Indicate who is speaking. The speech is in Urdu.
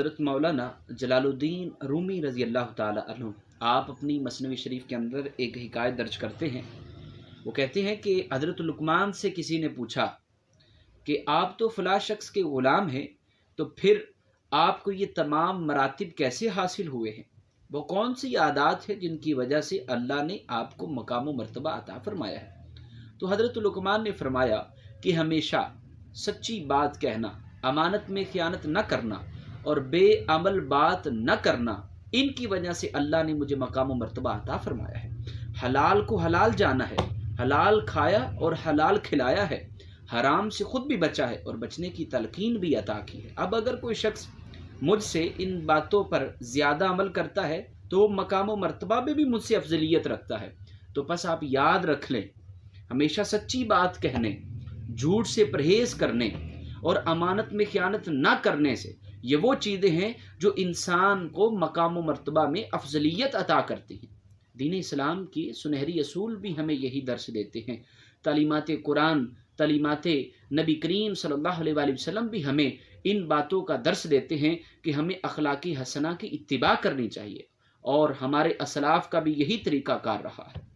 Speaker 1: حضرت مولانا جلالالدین رومی رضی اللہ تعالی عنہ آپ اپنی مثنوی شریف کے اندر ایک حکایت درج کرتے ہیں۔ وہ کہتے ہیں کہ حضرت لقمان سے کسی نے پوچھا کہ آپ تو فلاں شخص کے غلام ہیں، تو پھر آپ کو یہ تمام مراتب کیسے حاصل ہوئے ہیں؟ وہ کون سی عادات ہے جن کی وجہ سے اللہ نے آپ کو مقام و مرتبہ عطا فرمایا ہے؟ تو حضرت لقمان نے فرمایا کہ ہمیشہ سچی بات کہنا، امانت میں خیانت نہ کرنا اور بے عمل بات نہ کرنا، ان کی وجہ سے اللہ نے مجھے مقام و مرتبہ عطا فرمایا ہے۔ حلال کو حلال جانا ہے، حلال کھایا اور حلال کھلایا ہے، حرام سے خود بھی بچا ہے اور بچنے کی تلقین بھی عطا کی ہے۔ اب اگر کوئی شخص مجھ سے ان باتوں پر زیادہ عمل کرتا ہے تو وہ مقام و مرتبہ میں بھی مجھ سے افضلیت رکھتا ہے۔ تو بس آپ یاد رکھ لیں، ہمیشہ سچی بات کہنے، جھوٹ سے پرہیز کرنے اور امانت میں خیانت نہ کرنے سے یہ وہ چیزیں ہیں جو انسان کو مقام و مرتبہ میں افضلیت عطا کرتی ہیں۔ دین اسلام کی سنہری اصول بھی ہمیں یہی درس دیتے ہیں۔ تعلیمات قرآن، تعلیمات نبی کریم صلی اللہ علیہ وآلہ وسلم بھی ہمیں ان باتوں کا درس دیتے ہیں کہ ہمیں اخلاقی حسنہ کی اتباع کرنی چاہیے، اور ہمارے اسلاف کا بھی یہی طریقہ کار رہا ہے۔